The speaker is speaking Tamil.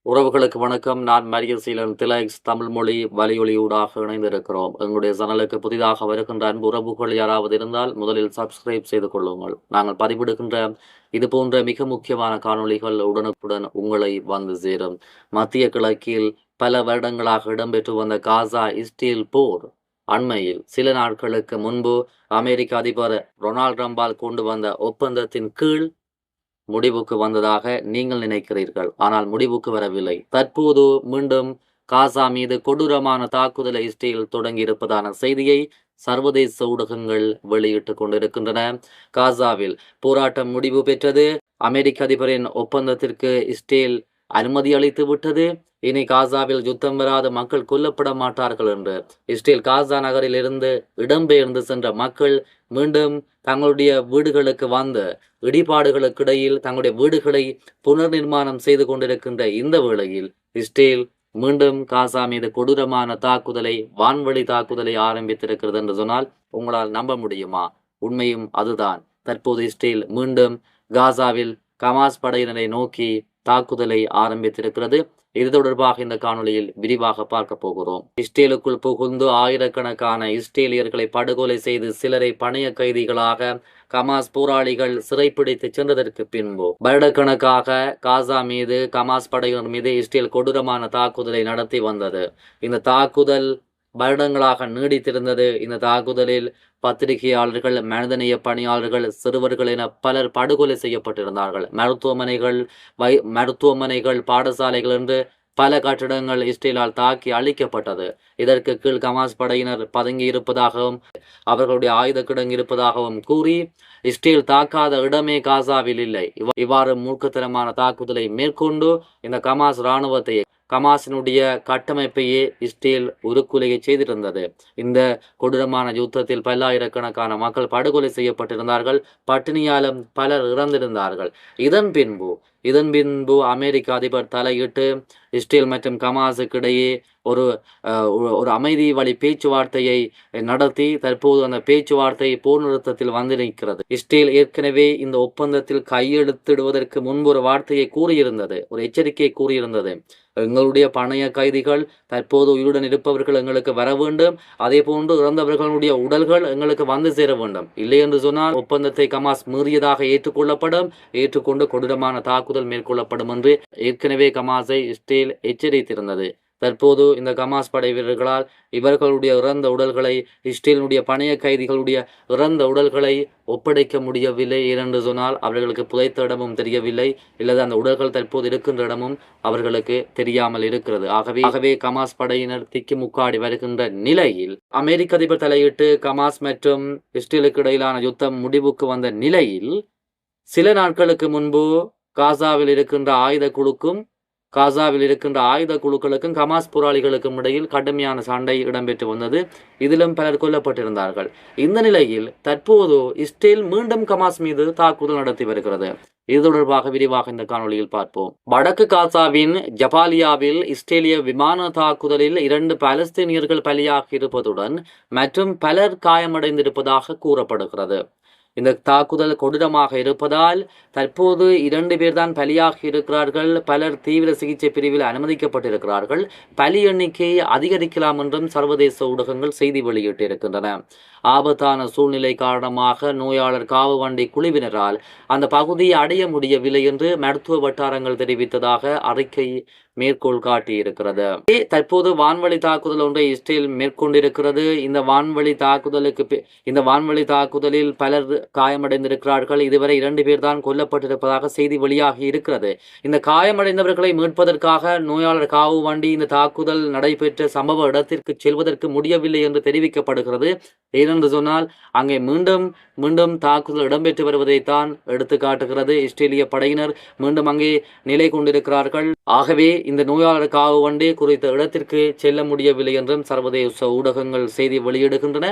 உறவுகளுக்கு வணக்கம். நான் மரியசீலன் திலக்ஸ் தமிழ் மொழி வலியொலியூடாக இணைந்திருக்கிறோம். எங்களுடைய சேனலுக்கு புதிதாக வருகின்ற அன்பு உறவுகள் யாராவது இருந்தால் முதலில் சப்ஸ்கிரைப் செய்து கொள்ளுங்கள். நாங்கள் பதிவிடுகின்ற இது போன்ற மிக முக்கியமான காணொளிகள் உடனுக்குடன் உங்களை வந்து சேரும். மத்திய கிழக்கில் பல வருடங்களாக இடம்பெற்று வந்த காசா இஸ்ரேல் போர் அண்மையில் சில நாட்களுக்கு முன்பு அமெரிக்க அதிபர் டொனால்ட் ட்ரம்பால் கொண்டு வந்த ஒப்பந்தத்தின் கீழ் முடிவுக்கு வந்ததாக நீங்கள் நினைக்கிறீர்கள். ஆனால் முடிவுக்கு வரவில்லை. தற்போது மீண்டும் காசா மீது கொடூரமான தாக்குதலை இஸ்ரேல் தொடங்கி இருப்பதான செய்தியை சர்வதேச ஊடகங்கள் வெளியிட்டுக் கொண்டிருக்கின்றன. காசாவில் போராட்டம் முடிவு பெற்றது. அமெரிக்க அதிபரின் ஒப்பந்தத்திற்கு இஸ்ரேல் அனுமதி அளித்து விட்டது. இனி காசாவில் யுத்தம் வராத மக்கள் கொல்லப்பட மாட்டார்கள் என்று இஸ்ரேல் காசா நகரில் இருந்து இடம்பெயர்ந்து சென்ற மக்கள் மீண்டும் தங்களுடைய வீடுகளுக்கு வந்து இடிபாடுகளுக்கு இடையில் தங்களுடைய வீடுகளை புனர் நிர்மாணம் செய்து கொண்டிருக்கின்ற இந்த வேளையில் இஸ்ரேல் மீண்டும் காசா மீது கொடூரமான தாக்குதலை, வான்வழி தாக்குதலை ஆரம்பித்திருக்கிறது என்று சொன்னால் உங்களால் நம்ப முடியுமா? உண்மையும் அதுதான். தற்போது இஸ்ரேல் மீண்டும் காசாவில் கமாஸ் படையினரை நோக்கி தாக்குதலை ஆரம்பித்திருக்கிறது. இது தொடர்பாக இந்த காணொலியில் விரிவாக பார்க்க போகிறோம். இஸ்ரேலுக்குள் புகுந்து ஆயிரக்கணக்கான இஸ்ரேலியர்களை படுகொலை செய்து சிலரை பணைய கைதிகளாக கமாஸ் போராளிகள் சிறைப்பிடித்து சென்றதற்கு பின்பு வருடக்கணக்காக காசா மீது கமாஸ் படையினர் மீது இஸ்ரேல் கொடூரமான தாக்குதலை நடத்தி வந்தது. இந்த தாக்குதல் வருடங்களாக நீடித்திருந்தது. இந்த தாக்குதலில் பத்திரிகையாளர்கள், மனிதநேய பணியாளர்கள், சிறுவர்கள் என பலர் படுகொலை செய்யப்பட்டிருந்தார்கள். மருத்துவமனைகள், பாடசாலைகள் என்று பல கட்டிடங்கள் இஸ்ரேலால் தாக்கி அழிக்கப்பட்டது. இதற்கு கீழ் கமாஸ் படையினர் பதுங்கி இருப்பதாகவும் அவர்களுடைய ஆயுத கிடங்கு இருப்பதாகவும் கூறி இஸ்ரேல் தாக்காத இடமே காசாவில் இல்லை. இவ்வாறு மூர்க்கத்தனமான தாக்குதலை மேற்கொண்டு இந்த கமாஸ் இராணுவத்தை, கமாஸினுடைய கட்டமைப்பையே இஸ்ரேல் உருக்குலையை செய்திருந்தது. இந்த கொடூரமான யுத்தத்தில் பல்லாயிரக்கணக்கான மக்கள் படுகொலை செய்யப்பட்டிருந்தார்கள். பட்டினியாலும் பலர் இறந்திருந்தார்கள். இதன் பின்பு அமெரிக்க அதிபர் தலையிட்டு இஸ்ரேல் மற்றும் கமாஸுக்கு இடையே ஒரு அமைதி வழி பேச்சுவார்த்தையை நடத்தி தற்போது அந்த பேச்சுவார்த்தை போர் நிறுத்தத்தில் வந்து நிற்கிறது. இஸ்ரேல் ஏற்கனவே இந்த ஒப்பந்தத்தில் கையெழுத்திடுவதற்கு முன்பு ஒரு வார்த்தையை கூறியிருந்தது, ஒரு எச்சரிக்கையை கூறியிருந்தது. எங்களுடைய பணைய கைதிகள், தற்போது உயிருடன் இருப்பவர்கள் எங்களுக்கு வர வேண்டும். அதே போன்று இறந்தவர்களுடைய உடல்கள் எங்களுக்கு வந்து சேர வேண்டும். இல்லை என்று சொன்னால் ஒப்பந்தத்தை கமாஸ் மீறியதாக ஏற்றுக்கொண்டு கொடூரமான தாக்குதல் மேற்கொள்ளப்படும் என்று ஏற்கனவே கமாஸை இஸ்ரேல் எச்சரித்திருந்தது. தற்போது இந்த கமாஸ் படை வீரர்களால் இவர்களுடைய இறந்த உடல்களை, இஸ்ரேலுடைய பணைய கைதிகளுடைய இறந்த உடல்களை ஒப்படைக்க முடியவில்லை. ஏனென்று சொன்னால் அவர்களுக்கு புதைத்த இடமும் தெரியவில்லை, இல்லது அந்த உடல்கள் தற்போது இருக்கின்ற இடமும் அவர்களுக்கு தெரியாமல் இருக்கிறது. ஆகவே கமாஸ் படையினர் திக்கி முக்காடி வருகின்ற நிலையில் அமெரிக்க அதிபர் தலையிட்டு கமாஸ் மற்றும் இஸ்ரேலுக்கு இடையிலான யுத்தம் முடிவுக்கு வந்த நிலையில் சில நாட்களுக்கு முன்பு காசாவில் இருக்கின்ற ஆயுத குழுக்களுக்கும் கமாஸ் போராளிகளுக்கும் இடையில் கடுமையான சண்டை இடம்பெற்று வந்தது. இதிலும் பலர் கொல்லப்பட்டிருந்தார்கள். இந்த நிலையில் தற்போது இஸ்ரேல் மீண்டும் கமாஸ் மீது தாக்குதல் நடத்தி வருகிறது. இது தொடர்பாக விரிவாக இந்த காணொலியில் பார்ப்போம். வடக்கு காசாவின் ஜபாலியாவில் இஸ்ரேலிய விமான தாக்குதலில் 2 பாலஸ்தீனியர்கள் பலியாகி இருப்பதுடன் மற்றும் பலர் காயமடைந்திருப்பதாக கூறப்படுகிறது. இந்த தாக்குதல் கொடூரமாக இருப்பதால் தற்போது 2 பேர் தான் பலியாகி இருக்கிறார்கள். பலர் தீவிர சிகிச்சை பிரிவில் அனுமதிக்கப்பட்டிருக்கிறார்கள். பலி எண்ணிக்கையை அதிகரிக்கலாம் என்றும் சர்வதேச ஊடகங்கள் செய்தி வெளியிட்டிருக்கின்றன. ஆபத்தான சூழ்நிலை காரணமாக நோயாளர் காவு வண்டி குழுவினரால் அந்த பகுதியை அடைய முடியவில்லை என்று மருத்துவ வட்டாரங்கள் தெரிவித்ததாக அறிக்கை மேற்கோள் காட்டியிருக்கிறது. தற்போது வான்வழி தாக்குதல் ஒன்றை இஸ்ரேல் மேற்கொண்டிருக்கிறது. இந்த வான்வழி தாக்குதலில் பலர் காயமடைந்திருக்கிறார்கள். இதுவரை 2 பேர் தான் கொல்லப்பட்டிருப்பதாக செய்தி வெளியாகி இருக்கிறது. இந்த காயமடைந்தவர்களை மீட்பதற்காக நோயாளர் காவு வண்டி இந்த தாக்குதல் நடைபெற்ற சம்பவ இடத்திற்கு செல்வதற்கு முடியவில்லை என்று தெரிவிக்கப்படுகிறது. ஏனென்று சொன்னால் அங்கே மீண்டும் தாக்குதல் இடம்பெற்று வருவதைத்தான் எடுத்து காட்டுகிறது. இஸ்ரேலிய படையினர் மீண்டும் அங்கே நிலை கொண்டிருக்கிறார்கள். ஆகவே இந்த நோயாளர் காவு வண்டி குறித்த இடத்திற்கு செல்ல முடியவில்லை என்றும் சர்வதேச ஊடகங்கள் செய்தி வெளியிடுகின்றன.